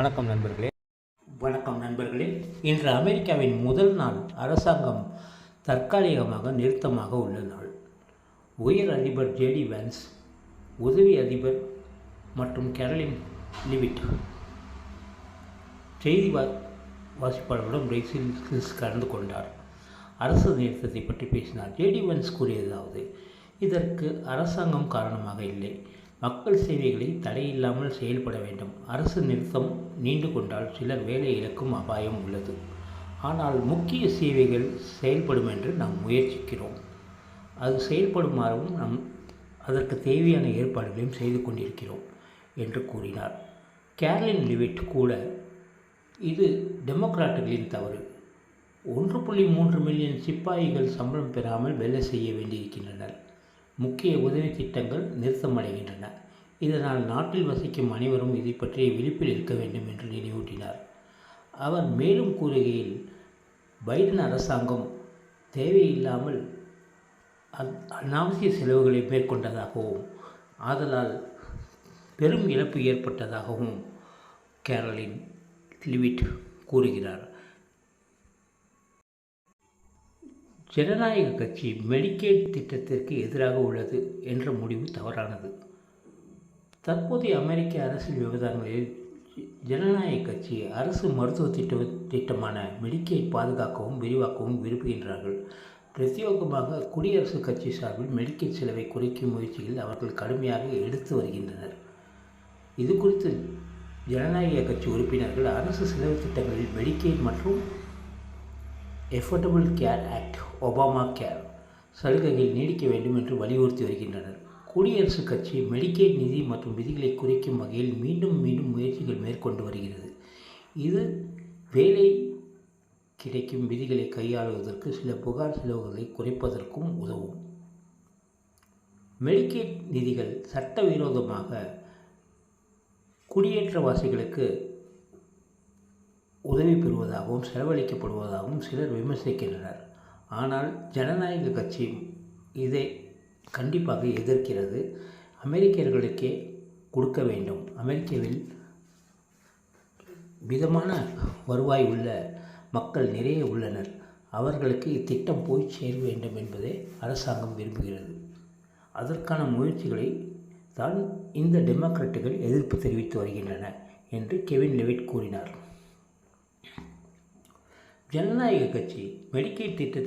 வணக்கம் நண்பர்களே. இன்று அமெரிக்காவின் முதல் நாள் அரசாங்கம் தற்காலிகமாக நிறுத்தமாக உள்ள நாள். உயர் அதிபர் ஜேடி வான்ஸ், உதவி அதிபர் மற்றும் கேரலின் லிவிட் செய்தி வாசிப்பாளருடன் பிரேசில் கலந்து கொண்டார். அரசு நிறுத்தத்தை பற்றி பேசினார். ஜேடி வான்ஸ் கூறியதாவது: இதற்கு அரசாங்கம் காரணமாக இல்லை. மக்கள் சேவைகளை தடையில்லாமல் செயல்பட வேண்டும். அரசு நிறுத்தம் நீண்டு கொண்டால் சிலர் வேலை இழக்கும் அபாயம் உள்ளது. ஆனால் முக்கிய சேவைகள் செயல்படும் என்று நாம் முயற்சிக்கிறோம். அது செயல்படுமாறும் அதற்கு தேவையான ஏற்பாடுகளையும் செய்து கொண்டிருக்கிறோம் என்று கூறினார். கேரலின் லிவிட் கூட இது டெமோக்ராட்டுகளின் தவறு. 1.3 மில்லியன் சிப்பாய்கள் சம்பளம் பெறாமல் வேலை செய்ய வேண்டியிருக்கின்றனர். முக்கிய உதவி திட்டங்கள் நிறுத்தமடைகின்றன. இதனால் நாட்டில் வசிக்கும் அனைவரும் இதை பற்றிய விழிப்பில் இருக்க வேண்டும் என்று நினைவூட்டினார். அவர் மேலும் கூறுகையில், பைடன் அரசாங்கம் தேவையில்லாமல் அநாவசிய செலவுகளை மேற்கொண்டதாகவும் ஆதலால் பெரும் இழப்பு ஏற்பட்டதாகவும் கேரலின் லிவிட் கூறுகிறார். ஜனநாயக கட்சி மெடிக்கேட் திட்டத்திற்கு எதிராக உள்ளது என்ற முடிவு தவறானது. தற்போதைய அமெரிக்க அரசியல் விவகாரங்களில் ஜனநாயக கட்சி அரசு மருத்துவ திட்டமான மெடிக்கேட் பாதுகாக்கவும் விரிவாக்கவும் விரும்புகின்றார்கள். பிரத்யேகமாக குடியரசுக் கட்சி சார்பில் மெடிக்கேட் செலவை குறைக்கும் முயற்சிகள் அவர்கள் கடுமையாக எடுத்து வருகின்றனர். இது குறித்து ஜனநாயக கட்சி உறுப்பினர்கள் அரசு செலவு திட்டங்களில் மெடிக்கேட் மற்றும் எஃபோர்டபுள் கேர் ஆக்ட், ஒபாமா கேர் சலுகைகள் நீடிக்க வேண்டும் என்று வலியுறுத்தி வருகின்றனர். குடியரசுக் கட்சி மெடிக்கேட் நிதி மற்றும் விதிகளை குறைக்கும் வகையில் மீண்டும் முயற்சிகள் மேற்கொண்டு வருகிறது. இது வேலை கிடைக்கும் விதிகளை கையாளுவதற்கு சில புகார் செலவுகளை குறைப்பதற்கும் உதவும். மெடிக்கேட் நிதிகள் சட்டவிரோதமாக குடியேற்றவாசிகளுக்கு உதவி பெறுவதாகவும் செலவழிக்கப்படுவதாகவும் சிலர் விமர்சிக்கின்றனர். ஆனால் ஜனநாயக கட்சி இதை கண்டிப்பாக எதிர்க்கிறது. அமெரிக்கர்களுக்கே கொடுக்க வேண்டும். அமெரிக்காவில் மிதமான வருவாய் உள்ள மக்கள் நிறைய உள்ளனர். அவர்களுக்கு இத்திட்டம் போய் சேர வேண்டும் என்பதே அரசாங்கம் விரும்புகிறது. அதற்கான முயற்சிகளை தான் இந்த டெமோக்ராட்டுகள் எதிர்ப்பு தெரிவித்து வருகின்றன என்று கெவின் லிவிட் கூறினார். ஜனநாயக கட்சி மெடிக்கேட் திட்டத்தை